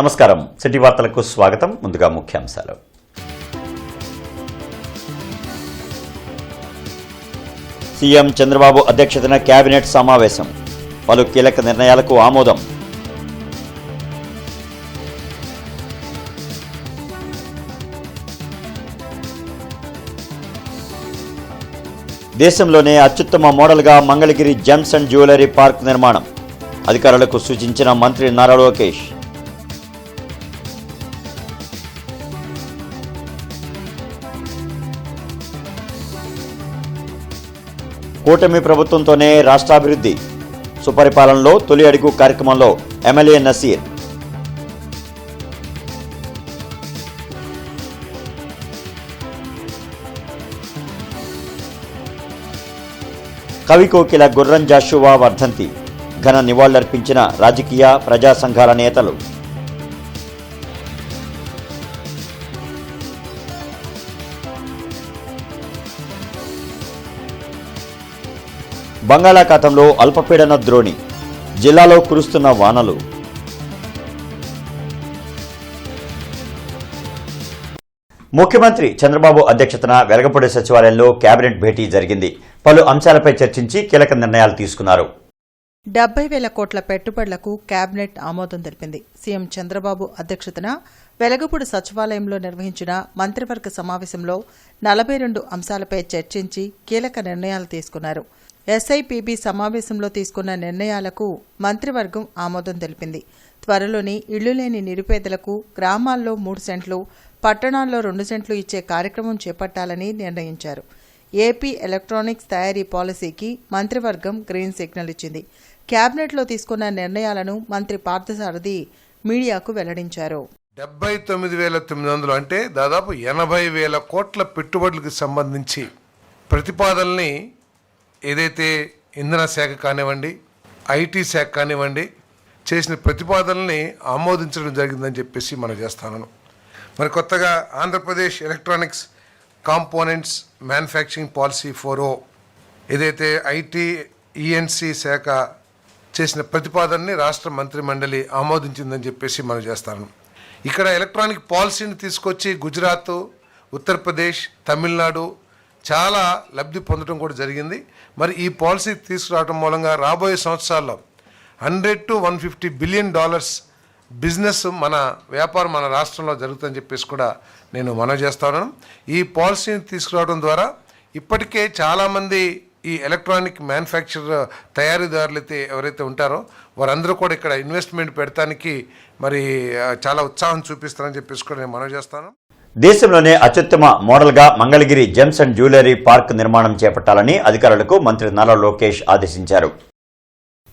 నమస్కారం. సిటీ వార్తలకు స్వాగతం. ముందుగా ముఖ్యాంశాలు. సీఎం చంద్రబాబు అధ్యక్షతన కేబినెట్ సమావేశం. పలు కీలక నిర్ణయాలకు ఆమోదం. దేశంలోనే అత్యుత్తమ మోడల్గా Mangalagiri gems and jewellery park నిర్మాణం. అధికారులకు సూచించిన మంత్రి నారా లోకేష్. కూటమి ప్రభుత్వంతోనే రాష్ట్రాభివృద్ధి. సుపరిపాలనలో తొలి అడుగు కార్యక్రమంలో ఎమ్మెల్యే నసీర్. కవి కోకిల గుర్రం జాషువా వర్ధంతి. ఘన నివాళులర్పించిన రాజకీయ ప్రజా సంఘాల నేతలు. బంగాళాఖాతంలో అల్పపీడన ద్రోణి. జిల్లాలో కురుస్తున్న వానలు. ముఖ్యమంత్రి చంద్రబాబు అధ్యక్షతన వెలగపూడి సచివాలయంలో కేబినెట్ భేటీ జరిగింది. పలు అంశాలపై చర్చించి కీలక నిర్ణయాలు తీసుకున్నారు. 70,000 కోట్ల పెట్టుబడులకు కేబినెట్ ఆమోదం తెలిపింది. సీఎం చంద్రబాబు అధ్యక్షతన వెలగపూడి సచివాలయంలో నిర్వహించిన మంత్రివర్గ సమావేశంలో 42 అంశాలపై చర్చించి కీలక నిర్ణయాలు తీసుకున్నారు. ఎస్ఐపిబి సమావేశంలో తీసుకున్న నిర్ణయాలకు మంత్రివర్గం ఆమోదం తెలిపింది. త్వరలోనే ఇళ్లు లేని నిరుపేదలకు గ్రామాల్లో 3 సెంట్లు, పట్టణాల్లో 2 సెంట్లు ఇచ్చే కార్యక్రమం చేపట్టాలని నిర్ణయించారు. ఏపీ ఎలక్ట్రానిక్స్ తయారీ పాలసీకి మంత్రివర్గం గ్రీన్ సిగ్నల్ ఇచ్చింది. కేబినెట్లో తీసుకున్న నిర్ణయాలను మంత్రి పార్థసారథి మీడియాకు వెల్లడించారు. 79,900 అంటే దాదాపు 80,000 కోట్ల పెట్టుబడులకు సంబంధించి ప్రతిపాదనల్ని ఏదైతే ఇంధన శాఖ కానివ్వండి, ఐటీ శాఖ కానివ్వండి చేసిన ప్రతిపాదనల్ని ఆమోదించడం జరిగిందని చెప్పేసి మనం చేస్తాను. మరి కొత్తగా Andhra Pradesh electronics components manufacturing policy 4.0 ఏదైతే ఐటీ ఈఎన్సీ శాఖ చేసిన ప్రతిపాదనని రాష్ట్ర మంత్రి మండలి ఆమోదించిందని చెప్పేసి మనం చేస్తాను. ఇక్కడ ఎలక్ట్రానిక్ పాలసీని తీసుకొచ్చి గుజరాత్, ఉత్తరప్రదేశ్, తమిళనాడు చాలా లబ్ధి పొందడం కూడా జరిగింది. మరి ఈ పాలసీ తీసుకురావడం మూలంగా రాబోయే సంవత్సరాల్లో $100 to $150 బిలియన్ బిజినెస్ మన వ్యాపారం మన రాష్ట్రంలో జరుగుతుందని చెప్పేసి కూడా నేను మనవి చేస్తాను. ఈ పాలసీని తీసుకురావడం ద్వారా ఇప్పటికే చాలామంది ఈ ఎలక్ట్రానిక్ మ్యానుఫ్యాక్చరర్ తయారీదారులు అయితే ఎవరైతే ఉంటారో వారందరూ కూడా ఇక్కడ ఇన్వెస్ట్మెంట్ పెడతానికి మరి చాలా ఉత్సాహం చూపిస్తారని చెప్పేసి కూడా నేను మనవి చేస్తాను. దేశంలోనే అత్యుత్తమ మోడల్గా Mangalagiri gems and jewellery park నిర్మాణం చేపట్టాలని అధికారులకు మంత్రి నారా లోకేష్ ఆదేశించారు.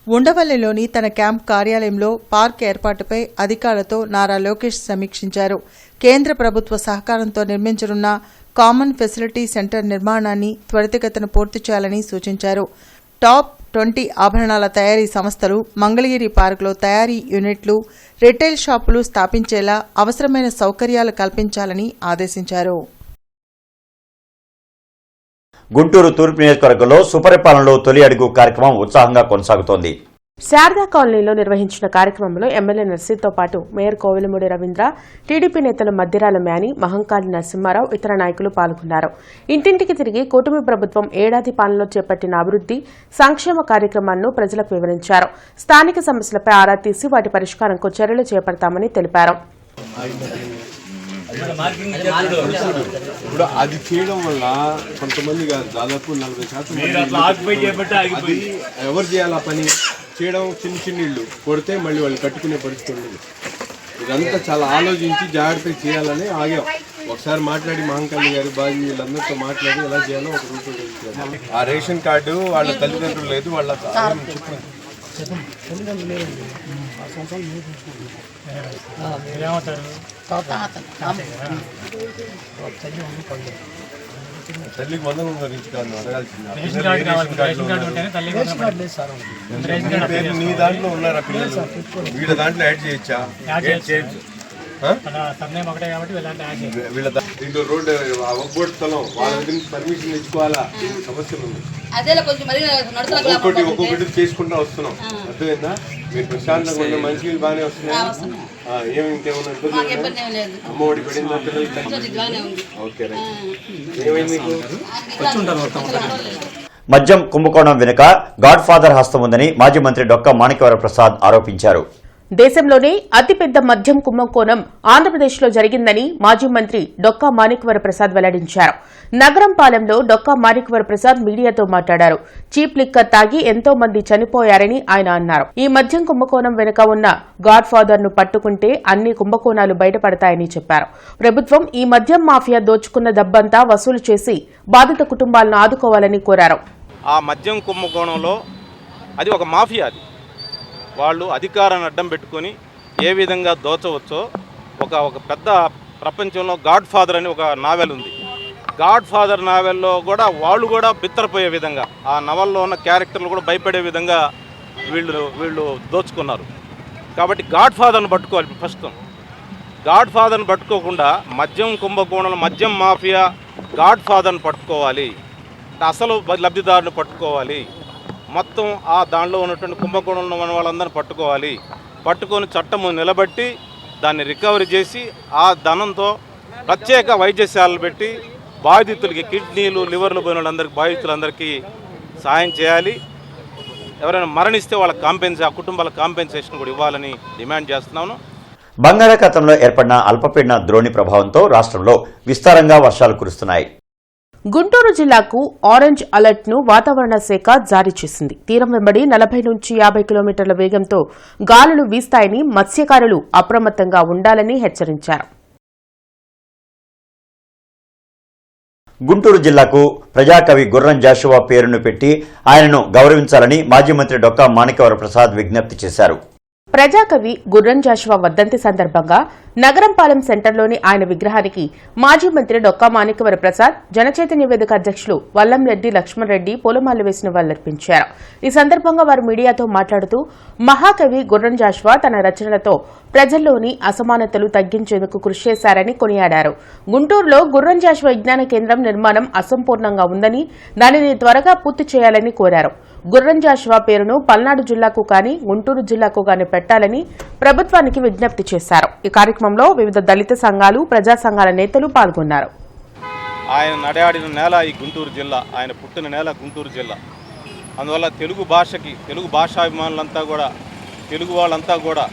ఉండవల్లిలోని తన క్యాంప్ కార్యాలయంలో పార్క్ ఏర్పాటుపై అధికారులతో నారా లోకేష్ సమీక్షించారు. కేంద్ర ప్రభుత్వ సహకారంతో నిర్మించనున్న కామన్ ఫెసిలిటీ సెంటర్ నిర్మాణాన్ని త్వరితగతిన పూర్తి చేయాలని సూచించారు. టాప్ 20 ఆభరణాల తయారీ సంస్థలు మంగళగిరి పార్కులో తయారీ యూనిట్లు, రిటైల్ షాపులు స్థాపించేలా అవసరమైన సౌకర్యాలు కల్పించాలని ఆదేశించారు. గుంటూరు తూర్పు నియోజకవర్గంలో సుపరిపాలనలో తొలి అడుగు కార్యక్రమం ఉత్సాహంగా కొనసాగుతోంది. శారదా కాలనీలో నిర్వహించిన కార్యక్రమంలో ఎమ్మెల్యే నర్సీతో పాటు మేయర్ కోవెలమూడి రవీంద్ర, టీడీపీ నేతలు మద్దిరాల మేని, మహంకాళి నరసింహారావు, ఇతర నాయకులు పాల్గొన్నారు. ఇంటింటికి తిరిగి కూటమి ప్రభుత్వం ఏడాది పాలనలో చేపట్టిన అభివృద్ది, సంక్షేమ కార్యక్రమాలను ప్రజలకు వివరించారు. స్థానిక సమస్యలపై ఆరా తీసి వాటి పరిష్కారంకు చర్యలు చేపడతామని తెలిపారు. ఇప్పుడు అది చేయడం వల్ల కొంతమంది దాదాపు 40% అది ఎవరు చేయాలి ఆ పని చేయడం, చిన్న ఇళ్ళు కొడితే మళ్ళీ వాళ్ళు కట్టుకునే పరిస్థితి ఉండదు. ఇదంతా చాలా ఆలోచించి జాగ్రత్తగా చేయాలని ఆగాం. ఒకసారి మాట్లాడి మహంకాళి గారు, బాజీ వీళ్ళందరితో మాట్లాడి ఎలా చేయాలో ఒక రూపం. ఆ రేషన్ కార్డు వాళ్ళ తల్లిదండ్రులు లేదు, వాళ్ళ తల్లికి వందనం గురించి కాదు అడగాల్సింది. నీ దాంట్లో ఉన్నారా పిల్లలు? వీళ్ళ దాంట్లో యాడ్ చేయొచ్చా? వీళ్ళ దీంట్లో రోడ్డు ఒక్కోటి స్థలం వాళ్ళ దగ్గర నుంచి పర్మిషన్ తెచ్చుకోవాలా, సమస్యలు ఉంది. ఒక్కొక్కటి చేసుకుంటా వస్తున్నాం, అర్థమైందా? మీరు ప్రశాంతంగా ఉన్న మంచినీళ్ళు బాగానే వస్తున్నాయి. ఏమి ఇంకేమన్నా ఇబ్బంది? అమ్మఒడి పడిందా పిల్లలకి? Okay right. ఏమైంది మీకు? మద్యం కుంభకోణం వెనుక గాడ్ ఫాదర్ హస్తం ఉందని మాజీ మంత్రి డొక్కా మాణిక్యవర ప్రసాద్ ఆరోపించారు. దేశంలోనే అతిపెద్ద మద్యం కుంభకోణం ఆంధ్రప్రదేశ్లో జరిగిందని మాజీ మంత్రి డొక్కా మాణిక్యవర ప్రసాద్ వెల్లడించారు. నగరంపాలెంలో డొక్కా మాణిక్యవర ప్రసాద్ మీడియాతో మాట్లాడారు. చీప్ లిక్కర్ తాగి ఎంతో మంది చనిపోయారని ఆయన అన్నారు. ఈ మద్యం కుంభకోణం వెనుక ఉన్న గాడ్ ఫాదర్ ను పట్టుకుంటే అన్ని కుంభకోణాలు బయటపడతాయని చెప్పారు. ప్రభుత్వం ఈ మద్యం మాఫియా దోచుకున్న డబ్బంతా వసూలు చేసి బాధిత కుటుంబాలను ఆదుకోవాలని కోరారు. ఆ మద్యం కుంభకోణంలో అది ఒక మాఫియా, అది వాళ్ళు అధికారాన్ని అడ్డం పెట్టుకొని ఏ విధంగా దోచవచ్చో ఒక పెద్ద ప్రపంచంలో గాడ్ ఫాదర్ అని ఒక నావెల్ ఉంది. గాడ్ ఫాదర్ నావెల్లో కూడా వాళ్ళు కూడా బిత్తరపోయే విధంగా, ఆ నవల్లో ఉన్న క్యారెక్టర్లు కూడా భయపడే విధంగా వీళ్ళు దోచుకున్నారు. కాబట్టి గాడ్ ఫాదర్ని పట్టుకోవాలి. ప్రస్తుతం గాడ్ ఫాదర్ని పట్టుకోకుండా మద్యం కుంభకోణం, మద్యం మాఫియా గాడ్ ఫాదర్ని పట్టుకోవాలి, అసలు లబ్ధిదారుని పట్టుకోవాలి, మొత్తం ఆ దానిలో ఉన్నటువంటి కుంభకోణంలో ఉన్న వాళ్ళందరినీ పట్టుకొని చట్టము నిలబెట్టి దాన్ని రికవరీ చేసి ఆ ధనంతో ప్రత్యేక వైద్యశాలలు పెట్టి బాధితులకి కిడ్నీలు లివర్లు పోయిన వాళ్ళందరికీ బాధితులందరికీ సాయం చేయాలి. ఎవరైనా మరణిస్తే వాళ్ళకి ఆ కుటుంబాల కాంపెన్సేషన్ కూడా ఇవ్వాలని డిమాండ్ చేస్తున్నాను. బంగాళాఖాతంలో ఏర్పడిన అల్పపీడన ద్రోణి ప్రభావంతో రాష్ట్రంలో విస్తారంగా వర్షాలు కురుస్తున్నాయి. గుంటూరు జిల్లాకు ఆరెంజ్ అలర్ట్ ను వాతావరణ శాఖ జారీ చేసింది. తీరం వెంబడి 40 నుంచి 50 కిలోమీటర్ల వేగంతో గాలులు వీస్తాయని మత్స్యకారులు అప్రమత్తంగా ఉండాలని హెచ్చరించారు. గుంటూరు జిల్లాకు ప్రజాకవి గుర్రం జాషువా పేరును పెట్టి ఆయనను గౌరవించాలని మాజీ మంత్రి డొక్కా మాణిక్యవర ప్రసాద్ విజ్ఞప్తి చేశారు. ప్రజాకవి గుర్రం జాషువా వర్ధంతి సందర్భంగా నగరంపాలెం సెంటర్లోని ఆయన విగ్రహానికి మాజీ మంత్రి డొక్కా మాణిక్యవర ప్రసాద్, జనచైతన్య వేదిక అధ్యక్షులు వల్లంరెడ్డి లక్ష్మణ్ రెడ్డి పూలమాలలు వేసి నివాళులర్పించారు. ఈ సందర్భంగా వారు మీడియాతో మాట్లాడుతూ మహాకవి గుర్రం జాషువా తన రచనలతో ప్రజల్లోని అసమానతలు తగ్గించేందుకు కృషి చేశారని కొనియాడారు. గుంటూరులో గుర్రం జాషువా విజ్ఞాన కేంద్రం నిర్మాణం అసంపూర్ణంగా ఉందని, దానిని త్వరగా పూర్తి చేయాలని కోరారు. గుర్రం జాషువా పేరును పల్నాడు జిల్లాకు కానీ గుంటూరు జిల్లాకు కానీ పెట్టాలని ప్రభుత్వానికి విజ్ఞప్తి చేశారు. ఈ కార్యక్రమంలో వివిధ దళిత సంఘాలు, ప్రజా సంఘాల నేతలు పాల్గొన్నారు. ఆయన నడయాడిన నేల ఈ గుంటూరు జిల్లా, ఆయన పుట్టిన నేల గుంటూరు జిల్లా. అందువల్ల తెలుగు భాషకి, తెలుగు భాషాభిమానులంతా కూడా, తెలుగు వాళ్ళంతా కూడా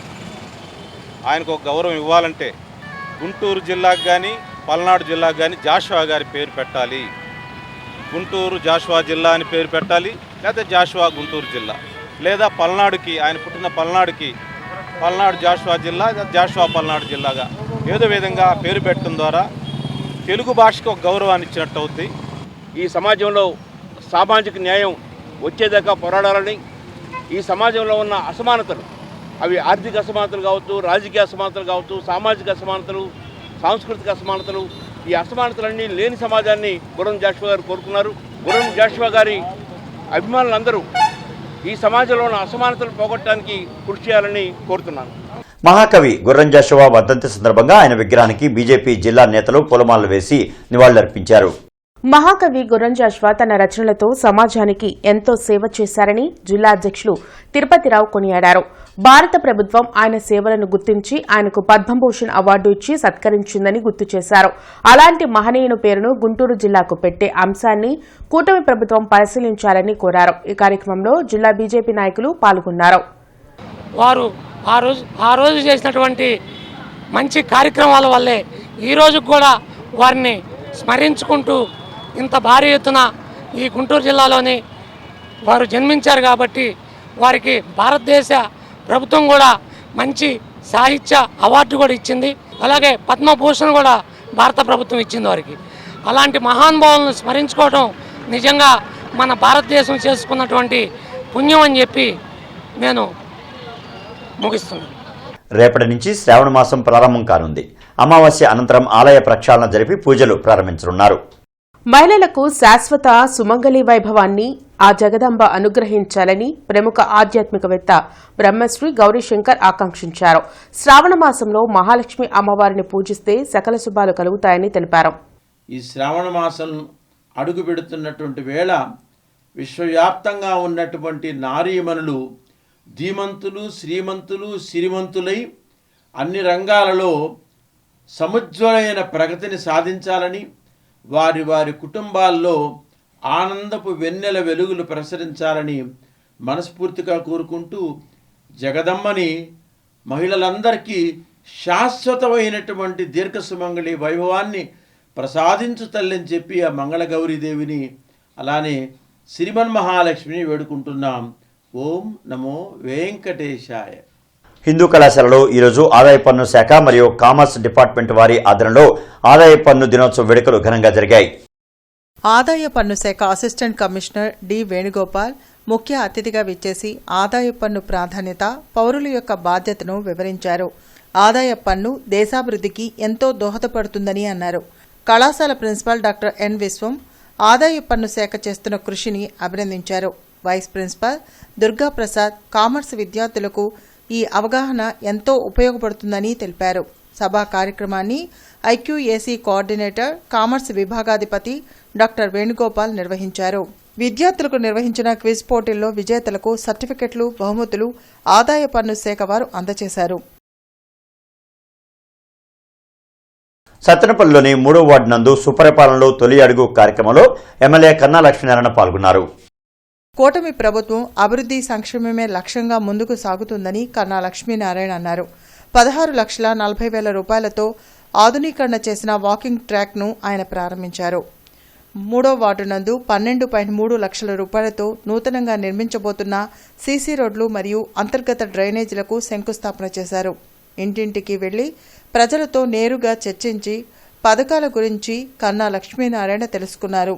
ఆయనకు ఒక గౌరవం ఇవ్వాలంటే గుంటూరు జిల్లాకు కానీ పల్నాడు జిల్లాకు కానీ జాషువా గారి పేరు పెట్టాలి. గుంటూరు జాషువా జిల్లా అని పేరు పెట్టాలి, లేదా జాషువా గుంటూరు జిల్లా, లేదా పల్నాడుకి, ఆయన పుట్టిన పల్నాడుకి పల్నాడు జాషువా జిల్లా, జాషువా పల్నాడు జిల్లాగా ఏదో విధంగా పేరు పెట్టడం ద్వారా తెలుగు భాషకు ఒక గౌరవాన్ని ఇచ్చినట్టు అవుతుంది. ఈ సమాజంలో సామాజిక న్యాయం వచ్చేదాకా పోరాడాలని, ఈ సమాజంలో ఉన్న అసమానతలు, అవి ఆర్థిక అసమానతలు కావచ్చు, రాజకీయ అసమానతలు కావచ్చు, సామాజిక అసమానతలు, సాంస్కృతిక అసమానతలు, ఈ అసమానతలన్నీ లేని సమాజాన్ని గుర్రం జాషువా గారు కోరుకున్నారు. గుర్రం జాషువా గారి అభిమానులందరూ ఈ సమాజంలో ఉన్న అసమానతలు పోగొట్టడానికి కృషి చేయాలని కోరుతున్నాను. మహాకవి గుర్రం జాషువా వర్ధంతి సందర్భంగా ఆయన విగ్రహానికి బీజేపీ జిల్లా నేతలు పూలమాలలు వేసి నివాళులర్పించారు. మహాకవి గుర్రం జాషువా తన రచనలతో సమాజానికి ఎంతో సేవ చేశారని జిల్లా అధ్యక్షులు తిరుపతిరావు కొనియాడారు. భారత ప్రభుత్వం ఆయన సేవలను గుర్తించి ఆయనకు పద్మభూషణ్ అవార్డు ఇచ్చి సత్కరించిందని గుర్తు చేశారు. అలాంటి మహనీయుని పేరును గుంటూరు జిల్లాకు పెట్టే అంశాన్ని కూటమి ప్రభుత్వం పరిశీలించాలని కోరారు. ఈ కార్యక్రమంలో జిల్లా బీజేపీ నాయకులు పాల్గొన్నారు. వారు ఆ రోజు చేసినటువంటి మంచి కార్యక్రమాల వల్లే ఈ రోజు కూడా వారిని స్మరించుకుంటూ ఇంత భారీ ఎత్తున ఈ గుంటూరు జిల్లాలోని వారు జన్మించారు. కాబట్టి వారికి భారతదేశ ప్రభుత్వం కూడా మంచి సాహిత్య అవార్డు కూడా ఇచ్చింది. అలాగే పద్మభూషణ్ కూడా భారత ప్రభుత్వం ఇచ్చింది వారికి. అలాంటి మహానుభావులను స్మరించుకోవడం నిజంగా మన భారతదేశం చేసుకున్నటువంటి పుణ్యం అని చెప్పి నేను ముగిస్తున్నాను. రేపటి నుంచి శ్రావణ మాసం ప్రారంభం కానుంది. అమావాస్య అనంతరం ఆలయ ప్రక్షాళన జరిపి పూజలు ప్రారంభించనున్నారు. మహిళలకు శాశ్వత సుమంగళి వైభవాన్ని ఆ జగదంబ అనుగ్రహించాలని ప్రముఖ ఆధ్యాత్మికవేత్త బ్రహ్మశ్రీ గౌరీశంకర్ ఆకాంక్షించారు. శ్రావణ మాసంలో మహాలక్ష్మి అమ్మవారిని పూజిస్తే సకల శుభాలు కలుగుతాయని తెలిపారు. ఈ శ్రావణ మాసం అడుగు పెడుతున్నటువంటి వేళ విశ్వవ్యాప్తంగా ఉన్నటువంటి నారీమణులు ధీమంతులు, శ్రీమంతులు, సిరిమంతులై అన్ని రంగాలలో సముజ్వలైన ప్రగతిని సాధించాలని, వారి వారి కుటుంబాల్లో ఆనందపు వెన్నెల వెలుగులు ప్రసరించాలని మనస్ఫూర్తిగా కోరుకుంటూ జగదమ్మని మహిళలందరికీ శాశ్వతమైనటువంటి దీర్ఘసుమంగళి వైభవాన్ని ప్రసాదించు తల్లని చెప్పి ఆ మంగళగౌరీదేవిని అలానే శ్రీమన్మహాలక్ష్మిని వేడుకుంటున్నాం. ఓం నమో వెంకటేశాయ. హిందూ కళాశాలలో ఈరోజు ఆదాయ పన్ను శాఖ మరియు కామర్స్ డిపార్ట్మెంట్ వారి ఆధ్వర్యంలో ఆదాయ పన్ను దినోత్సవ వేడుకలు ఘనంగా జరిగాయి. ఆదాయ పన్ను శాఖ అసిస్టెంట్ కమిషనర్ డి వేణుగోపాల్ ముఖ్య అతిథిగా విచ్చేసి ఆదాయ పన్ను ప్రాధాన్యత, పౌరుల యొక్క బాధ్యతను వివరించారు. ఆదాయ పన్ను దేశాభివృద్ధికి ఎంతో దోహదపడుతుందని అన్నారు. కళాశాల ప్రిన్సిపాల్ డాక్టర్ ఎన్ విశ్వం ఆదాయ పన్ను శాఖ చేస్తున్న కృషిని అభినందించారు. వైస్ ప్రిన్సిపాల్ దుర్గాప్రసాద్ కామర్స్ విద్యార్థులకు ఈ అవగాహన ఎంతో ఉపయోగపడుతుందని తెలిపారు. సభా కార్యక్రమాన్ని ఐక్యూఏసీ కోఆర్డినేటర్ కామర్స్ విభాగాధిపతి డాక్టర్ వేణుగోపాల్ నిర్వహించారు. విద్యార్థులకు నిర్వహించిన క్విజ్ పోటీల్లో విజేతలకు సర్టిఫికెట్లు, బహుమతులు ఆదాయ పన్ను శాఖ వారు అందజేశారు. సత్తెనపల్లిలోని 3వ వార్డు నందు సుపరిపాలనలో తొలి అడుగు కార్యక్రమంలో ఎమ్మెల్యే కన్నా లక్ష్మీనారాయణ పాల్గొన్నారు. కూటమి ప్రభుత్వం అభివృద్ధి సంక్షేమమే లక్ష్యంగా ముందుకు సాగుతుందని కన్నా లక్ష్మీనారాయణ అన్నారు. 16,40,000 రూపాయలతో ఆధునీకరణ చేసిన వాకింగ్ ట్రాక్ను ఆయన ప్రారంభించారు. 3వ వార్డు నందు 12.3 లక్షల రూపాయలతో నూతనంగా నిర్మించబోతున్న సీసీ రోడ్లు మరియు అంతర్గత డ్రైనేజీలకు శంకుస్థాపన చేశారు. ఇంటింటికి వెళ్లి ప్రజలతో నేరుగా చర్చించి పథకాల గురించి కన్నా లక్ష్మీనారాయణ తెలుసుకున్నారు.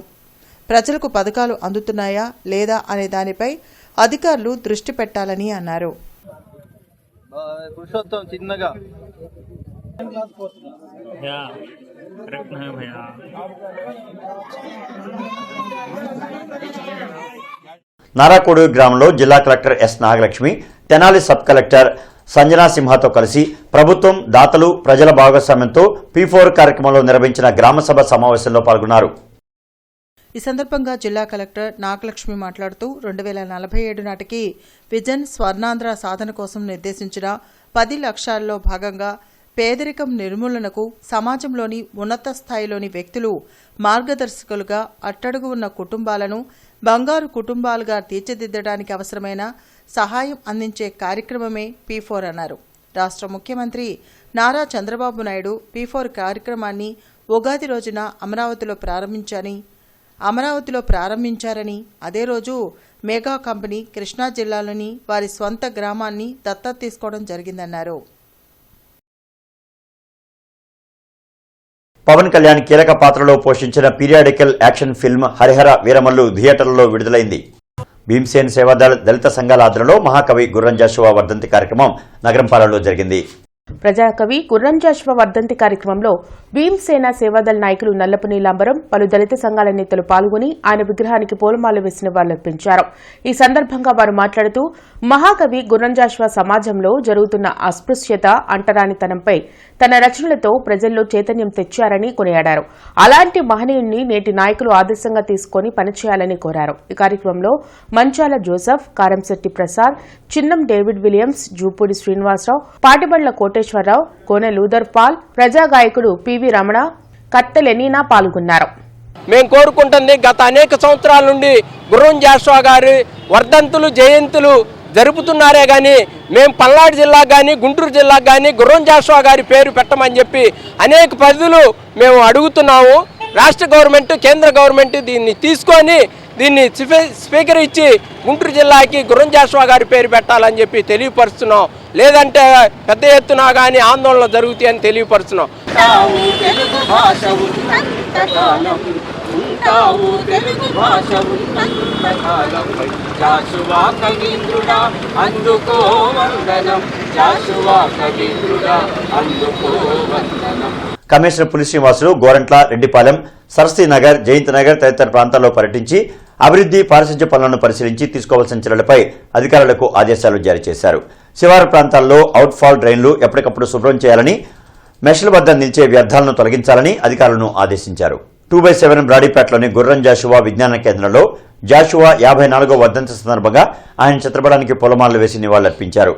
ప్రజలకు పథకాలు అందుతున్నాయా లేదా అనే దానిపై అధికారులు దృష్టి పెట్టాలని అన్నారు. నారాకోడూరు గ్రామంలో జిల్లా collector S Nagalakshmi, Tenali sub collector Sanjana సింహాతో కలిసి ప్రభుత్వం, దాతలు, ప్రజల భాగస్వామ్యంతో P4 కార్యక్రమంలో నిర్వహించిన గ్రామసభ సమావేశంలో పాల్గొన్నారు. ఈ సందర్భంగా జిల్లా కలెక్టర్ నాగలక్ష్మి మాట్లాడుతూ 2047 నాటికి విజన్ స్వర్ణాంధ్ర సాధన కోసం నిర్దేశించిన 10 లక్ష్యాల్లో భాగంగా పేదరికం నిర్మూలనకు సమాజంలోని ఉన్నత స్థాయిలోని వ్యక్తులు మార్గదర్శకులుగా అట్టడుగు ఉన్న కుటుంబాలను బంగారు కుటుంబాలుగా తీర్చిదిద్దడానికి అవసరమైన సహాయం అందించే కార్యక్రమమే P4 అన్నారు. రాష్ట్ర ముఖ్యమంత్రి నారా చంద్రబాబు నాయుడు P4 కార్యక్రమాన్ని ఉగాది రోజున అమరావతిలో ప్రారంభించారని, అదే రోజు మెగా కంపెనీ కృష్ణా జిల్లాలోని వారి స్వంత గ్రామాన్ని దత్తత తీసుకోవడం జరిగిందన్నారు. పవన్ కళ్యాణ్ కీలక పాత్రలో పోషించిన periodical action film Harihara Veeramallu థియేటర్లలో విడుదలైంది. భీమ్సేన్ సేవాదళ దళిత సంఘాల ఆధ్వర్యంలో మహాకవి గుర్రం జాషువా వర్ధంతి కార్యక్రమం నగరంపాలెంలో జరిగింది. ప్రజాకవి గుర్రం జాషువా వర్ధంతి కార్యక్రమంలో భీమ్సేన సేవాదళ నాయకులు నల్లపు నీలాంబరం, పలు దళిత సంఘాల నేతలు పాల్గొని ఆయన విగ్రహానికి పూలమాలలు వేసిన వాళ్లర్పించారు. ఈ సందర్భంగా వారు మాట్లాడుతూ మహాకవి గుర్రం జాషువా సమాజంలో జరుగుతున్న అస్పృశ్యత, అంటరానితనంపై తన రచనలతో ప్రజల్లో చైతన్యం తెచ్చారని కొనియాడారు. అలాంటి మహనీయుణ్ణి నేటి నాయకులు ఆదర్శంగా తీసుకుని పనిచేయాలని కోరారు. ఈ కార్యక్రమంలో Manchala Joseph, Karamsetti Prasad, Chinnam David Williams, Jupudi Srinivasarao, Patibandla Koteswararao, Kone Luther Paul, ప్రజా గాయకుడు పివి రమణ, కత్తెలెనీనా పాల్గొన్నారు. మేము కోరుకుంటుంది గత అనేక సంవత్సరాల నుండి గుర్రం జాషువా గారి వర్ధంతులు, జయంతులు జరుపుతున్నారే కానీ మేము పల్నాడు జిల్లాకు కానీ గుంటూరు జిల్లాకు కానీ గుర్రం జాషువా గారి పేరు పెట్టమని చెప్పి అనేక పద్ధతులు మేము అడుగుతున్నాము. రాష్ట్ర గవర్నమెంట్, కేంద్ర గవర్నమెంట్ దీన్ని తీసుకొని దీన్ని స్పీకర్ ఇచ్చి గుంటూరు జిల్లాకి గుర్రం జాషువా గారి పేరు పెట్టాలని చెప్పి తెలియపరుస్తున్నాం. లేదంటే పెద్ద ఎత్తున కానీ ఆందోళన జరుగుతాయని తెలియపరుస్తున్నాం. కమిషనర్ పులి శ్రీనివాసులు గోరంట్ల, రెడ్డిపాలెం, సరస్వతి నగర్, జయంతి నగర్ తదితర ప్రాంతాల్లో పర్యటించి అభివృద్ధి పారిశుధ్య పనులను పరిశీలించి తీసుకోవాల్సిన చర్యలపై అధికారులకు ఆదేశాలు జారీ చేశారు. శివారు ప్రాంతాల్లో అవుట్ఫాల్ డ్రైన్లు ఎప్పటికప్పుడు శుభ్రం చేయాలని, మెషల వద్ద నిలిచే వ్యర్థాలను తొలగించాలని అధికారులను ఆదేశించారు. 2/7 బ్రాడీపేటలోని గుర్రం జాషువా విజ్ఞాన కేంద్రంలో జాషువా 54వ వర్ధంతి సందర్భంగా ఆయన చిత్రపటానికి పూలమాలలు వేసి నివాళులర్పించారు.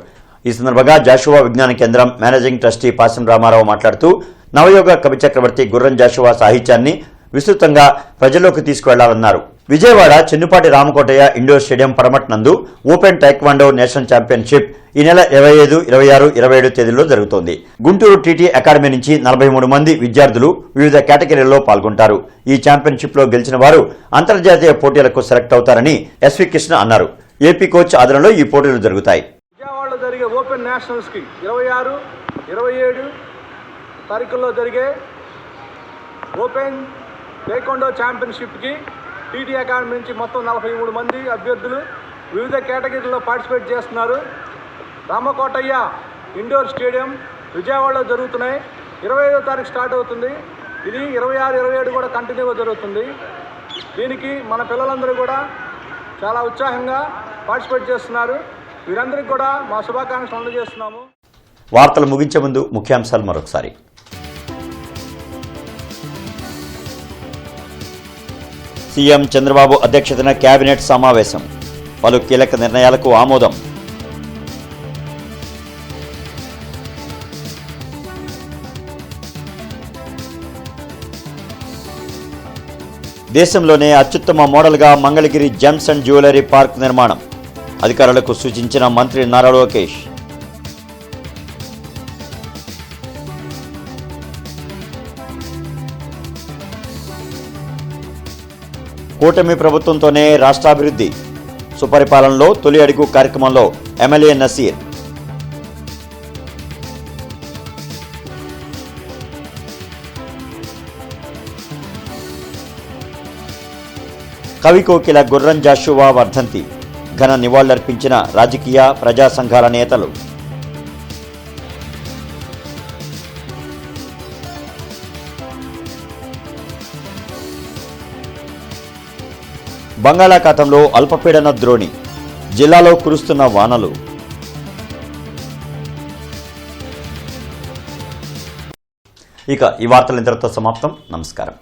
ఈ సందర్భంగా జాషువా విజ్ఞాన కేంద్రం మేనేజింగ్ ట్రస్టీ పాసం రామారావు మాట్లాడుతూ నవయోగ కవి చక్రవర్తి గుర్రం జాషువా సాహిత్యాన్ని విస్తృతంగా ప్రజల్లోకి తీసుకువెళ్లాలన్నారు. విజయవాడ చెన్నుపాటి రామకోటయ్య ఇండోర్ స్టేడియం పడమట్ నందు ఓపెన్ టైక్వాండో నేషనల్ ఛాంపియన్షిప్ ఈ నెల 25, 26, 27 తేదీల్లో జరుగుతోంది. గుంటూరు టీటీ అకాడమీ నుంచి 43 మంది విద్యార్థులు వివిధ కేటగిరీల్లో పాల్గొంటారు. ఈ ఛాంపియన్షిప్లో గెలిచిన వారు అంతర్జాతీయ పోటీలకు సెలెక్ట్ అవుతారని ఎస్వి కృష్ణ అన్నారు. ఏపీ కోచ్ ఆధ్వర్యంలో ఈ పోటీలు జరుగుతాయి. విజయవాడలో జరిగే ఓపెన్ నేషనల్స్కి 26, 27 తారీఖుల్లో జరిగే ఓపెన్ టేక్వాండో ఛాంపియన్షిప్కి టీటీ అకాడమీ నుంచి మొత్తం 43 మంది అభ్యర్థులు వివిధ కేటగిరీల్లో పార్టిసిపేట్ చేస్తున్నారు. రామకోటయ్య ఇండోర్ స్టేడియం విజయవాడలో జరుగుతున్నాయి. 25వ తారీఖు స్టార్ట్ అవుతుంది. ఇది 26, 27 కూడా కంటిన్యూగా జరుగుతుంది. దీనికి మన పిల్లలందరూ కూడా చాలా ఉత్సాహంగా పార్టిసిపేట్ చేస్తున్నారు. వీరందరికీ కూడా మా శుభాకాంక్షలు అందజేస్తున్నాము. వార్తలు ముగించే ముందు ముఖ్యాంశాలు మరొకసారి. సీఎం చంద్రబాబు అధ్యక్షతన కేబినెట్ సమావేశం, పలు కీలక నిర్ణయాలకు ఆమోదం. దేశంలోనే అత్యుత్తమ మోడల్గా Mangalagiri gems and jewellery park నిర్మాణం, అధికారులకు సూచించిన మంత్రి నారా లోకేష్. కూటమి ప్రభుత్వంతోనే రాష్ట్రాభివృద్ధి, సుపరిపాలనలో తొలి అడుగు కార్యక్రమంలో ఎమ్మెల్యే నసీర్. కవి కోకిల గుర్రం జాషువా వర్ధంతి, ఘన నివాళులర్పించిన రాజకీయ ప్రజా సంఘాల నేతలు. బంగాళాఖాతంలో అల్పపీడన ద్రోణి, జిల్లాలో కురుస్తున్న వానలు. ఇక ఈ వార్తలు ఇంతటితో సమాప్తం. నమస్కారం.